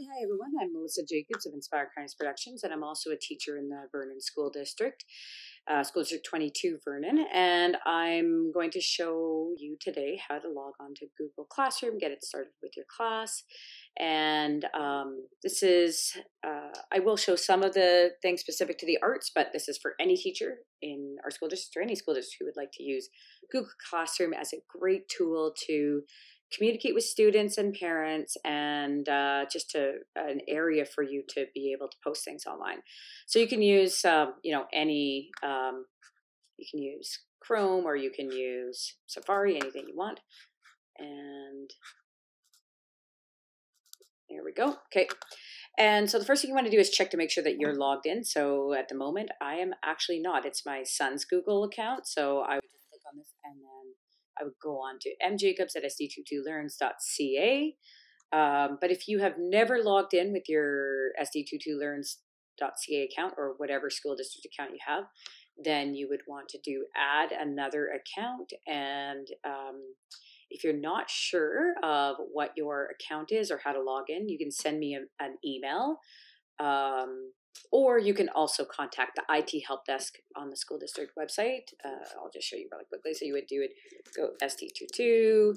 Hi everyone. I'm Melissa Jacobs of Inspired Kindness Productions, and I'm also a teacher in the Vernon School District, School District 22 Vernon. And I'm going to show you today how to log on to Google Classroom, get it started with your class. And I will show some of the things specific to the arts, but this is for any teacher in our school district or any school district who would like to use Google Classroom as a great tool to communicate with students and parents, and just an area for you to be able to post things online. So you can use, any, you can use Chrome or you can use Safari, anything you want. And there we go. Okay. And so the first thing you want to do is check to make sure that you're logged in. So at the moment, I am actually not. It's my son's Google account. So I would just click on this and then I would go on to mjacobs@sd22learns.ca. But if you have never logged in with your sd22learns.ca account or whatever school district account you have, then you would want to do add another account. And if you're not sure of what your account is or how to log in, you can send me an email. Or you can also contact the IT help desk on the school district website. I'll just show you really quickly. So you would do it, go SD22,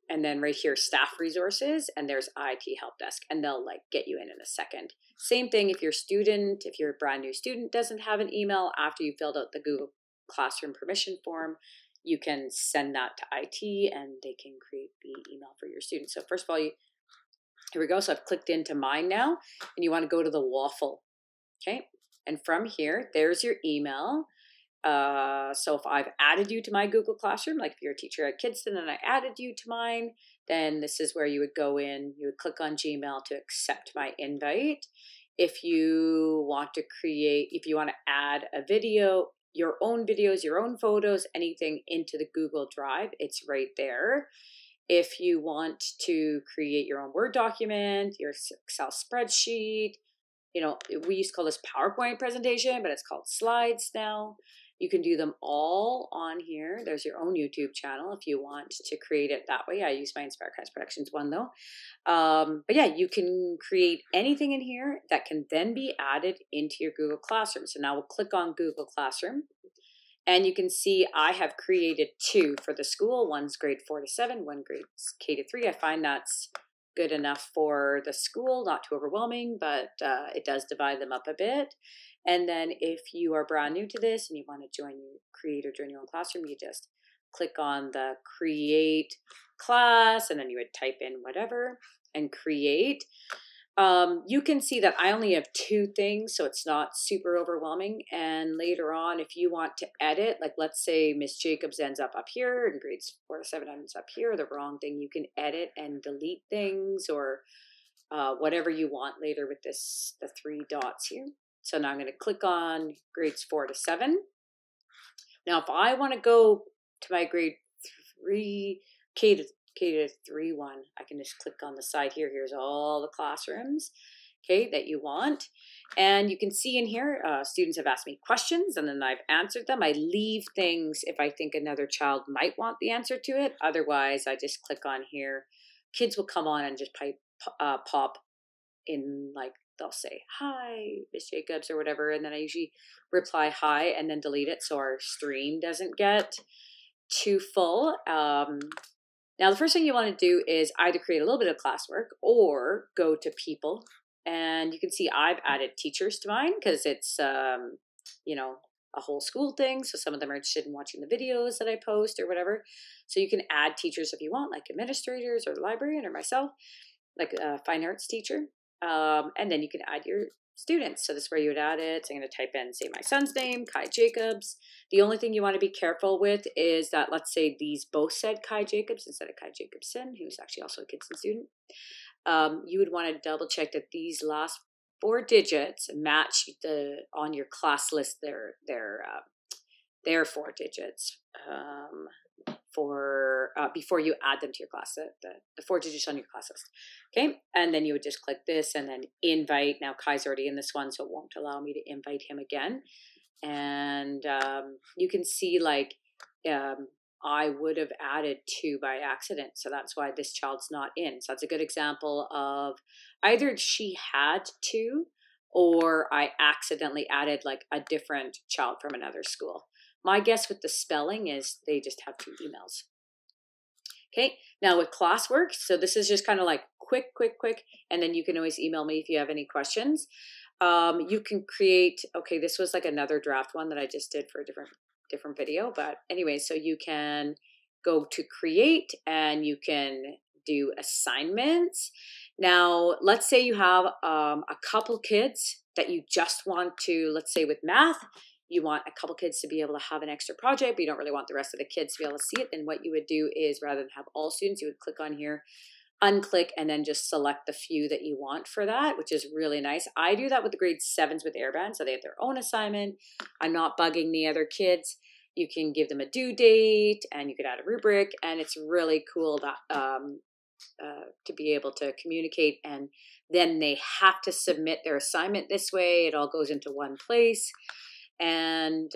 and then right here, staff resources, and there's IT help desk, and they'll get you in a second. Same thing if your student, if you're a brand new student, doesn't have an email after you filled out the Google Classroom permission form, you can send that to IT and they can create the email for your students. So first of all, here we go. So I've clicked into mine now, and you want to go to the waffle. Okay. And from here, there's your email. So if I've added you to my Google Classroom, like if you're a teacher at Kidston and I added you to mine, then this is where you would go in, you would click on Gmail to accept my invite. If you want to add a video, your own videos, your own photos, anything into the Google Drive, it's right there. If you want to create your own Word document, your Excel spreadsheet, we used to call this PowerPoint presentation, but it's called slides now. You can do them all on here. There's your own YouTube channel if you want to create it that way. I use my Inspired Kindness Productions one though. But yeah, you can create anything in here that can then be added into your Google Classroom. So now we'll click on Google Classroom. And you can see I have created two for the school. One's grade 4 to 7, one grade K to 3. I find that's good enough for the school, not too overwhelming, but it does divide them up a bit. And then if you are brand new to this and you want to create or join your own classroom, you just click on the create class, and then you would type in whatever and create. You can see that I only have two things, so it's not super overwhelming. And later on, if you want to edit, like let's say Miss Jacobs ends up here and grades 4 to 7 ends up here, the wrong thing, you can edit and delete things or whatever you want later with the three dots here. So now I'm going to click on grades 4 to 7. Now, if I want to go to my grade 3, K to 3 one, I can just click on the side here. Here's all the classrooms, okay, that you want. And you can see in here, students have asked me questions and then I've answered them. I leave things if I think another child might want the answer to it. Otherwise, I just click on here. Kids will come on and just pop in, like they'll say, hi, Miss Jacobs or whatever. And then I usually reply hi and then delete it so our stream doesn't get too full. Now, the first thing you want to do is either create a little bit of classwork or go to people. And you can see I've added teachers to mine because it's, a whole school thing. So some of them are interested in watching the videos that I post or whatever. So you can add teachers if you want, like administrators or the librarian or myself, like a fine arts teacher. And then you can add your students. So this is where you would add it. So I'm going to type in, say, my son's name, Kai Jacobs. The only thing you want to be careful with is that, let's say these both said Kai Jacobs instead of Kai Jacobson, who's actually also a Kidston student. You would want to double check that these last 4 digits match on your class list, their 4 digits before you add them to your class, the 4 digits on your class list. Okay, and then you would just click this and then invite. Now Kai's already in this one, so it won't allow me to invite him again. And you can see I would have added 2 by accident. So that's why this child's not in. So that's a good example of either she had to, or I accidentally added like a different child from another school. My guess with the spelling is they just have 2 emails. Okay, now with Classwork, so this is just kind of like quick, and then you can always email me if you have any questions. You can create, okay, this was like another draft one that I just did for a different video, but anyway, so you can go to create and you can do assignments. Now, let's say you have a couple kids that you just want to, let's say with math, you want a couple kids to be able to have an extra project, but you don't really want the rest of the kids to be able to see it. Then what you would do is rather than have all students, you would click on here, unclick, and then just select the few that you want for that, which is really nice. I do that with the grade 7s with Airband, so they have their own assignment. I'm not bugging the other kids. You can give them a due date, and you could add a rubric, and it's really cool that to be able to communicate, and then they have to submit their assignment this way. It all goes into one place. And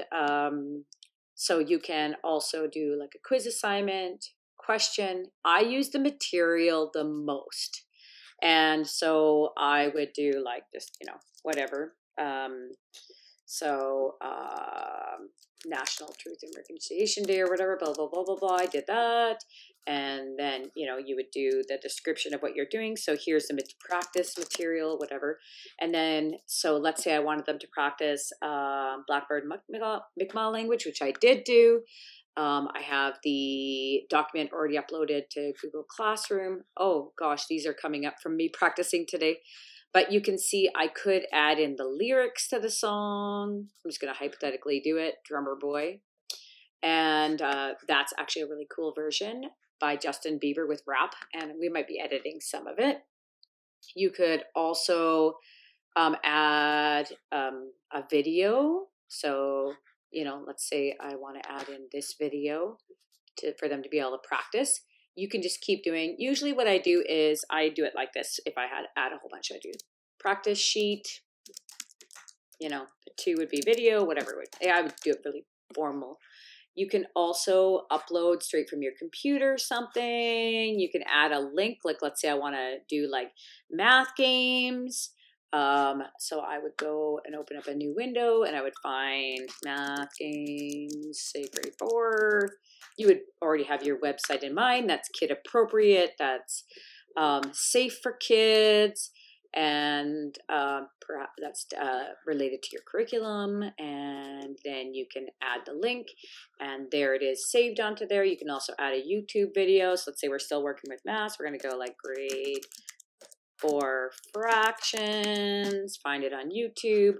so you can also do like a quiz assignment, question. I use the material the most. And so I would do like just, whatever. National Truth and Reconciliation Day or whatever, blah, blah, blah, blah, blah. I did that. And then, you would do the description of what you're doing. So here's the practice material, whatever. And then, so let's say I wanted them to practice Blackbird Mi'kmaq language, which I did do. I have the document already uploaded to Google Classroom. Oh gosh, these are coming up from me practicing today. But you can see I could add in the lyrics to the song. I'm just going to hypothetically do it, Drummer Boy. And that's actually a really cool version by Justin Bieber with rap, and we might be editing some of it. You could also add a video. So, let's say I want to add in this video for them to be able to practice. You can just keep doing. Usually what I do is I do it like this. If I had add a whole bunch, I do practice sheet. The 2 would be video, whatever. I would do it really formal. You can also upload straight from your computer something. You can add a link. Like, let's say I want to do like math games. So I would go and open up a new window and I would find math games, say grade 4. You would already have your website in mind. That's kid appropriate. That's safe for kids. And perhaps that's related to your curriculum, and then you can add the link, and there it is saved onto there. You can also add a YouTube video. So let's say we're still working with math. We're going to go like grade 4 fractions, find it on YouTube.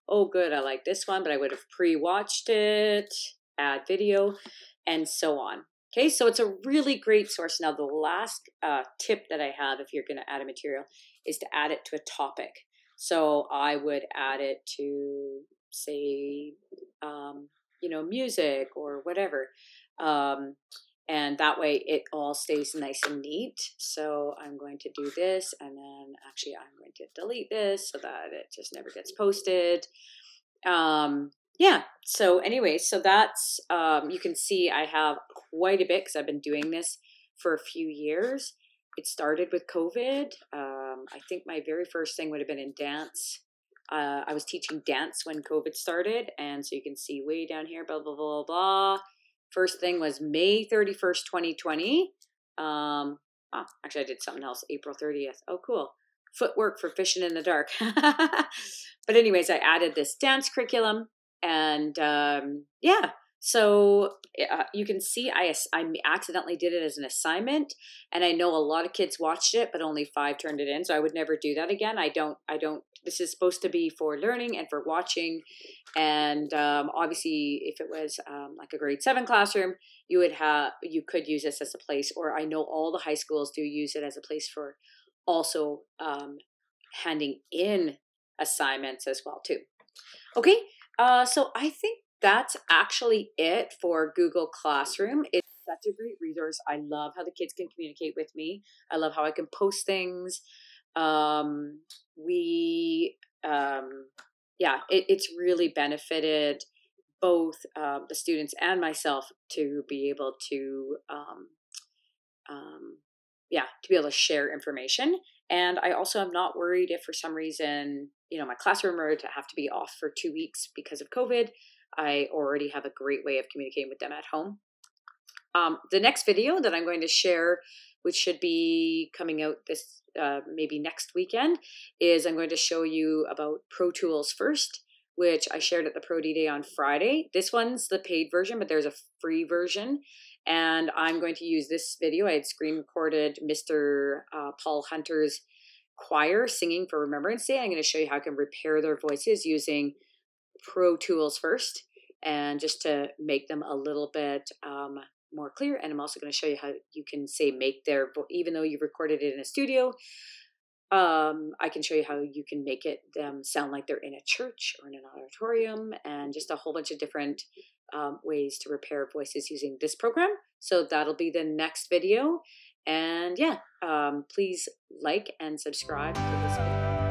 Oh, good, I like this one, but I would have pre-watched it, add video, and so on. Okay, so it's a really great source. Now, the last tip that I have if you're going to add a material is to add it to a topic. So I would add it to, say, music or whatever. And that way it all stays nice and neat. So I'm going to do this, and then actually I'm going to delete this so that it just never gets posted. Yeah, so anyway, so that's, you can see I have quite a bit because I've been doing this for a few years. It started with COVID. I think my very first thing would have been in dance. I was teaching dance when COVID started, and so you can see way down here, blah, blah, blah, blah. First thing was May 31st, 2020. Actually, I did something else, April 30th. Oh, cool. Footwork for fishing in the dark. But anyways, I added this dance curriculum. And yeah, so you can see I accidentally did it as an assignment, and I know a lot of kids watched it, but only 5 turned it in. So I would never do that again. I don't, this is supposed to be for learning and for watching. And obviously if it was like a grade 7 classroom, you could use this as a place, or I know all the high schools do use it as a place for also handing in assignments as well too. Okay. So I think that's actually it for Google Classroom. It's such a great resource. I love how the kids can communicate with me. I love how I can post things. It's really benefited both the students and myself to be able to to be able to share information. And I also am not worried if for some reason, my classroom were to have to be off for 2 weeks because of COVID. I already have a great way of communicating with them at home. The next video that I'm going to share, which should be coming out this maybe next weekend, is I'm going to show you about Pro Tools first, which I shared at the Pro D Day on Friday. This one's the paid version, but there's a free version. And I'm going to use this video. I had screen recorded Mr. Paul Hunter's choir singing for Remembrance Day. I'm going to show you how I can repair their voices using Pro Tools first, and just to make them a little bit more clear. And I'm also going to show you how you can make their, even though you've recorded it in a studio, I can show you how you can make them sound like they're in a church or in an auditorium, and just a whole bunch of different ways to repair voices using this program. So that'll be the next video. And yeah, please like and subscribe to this video.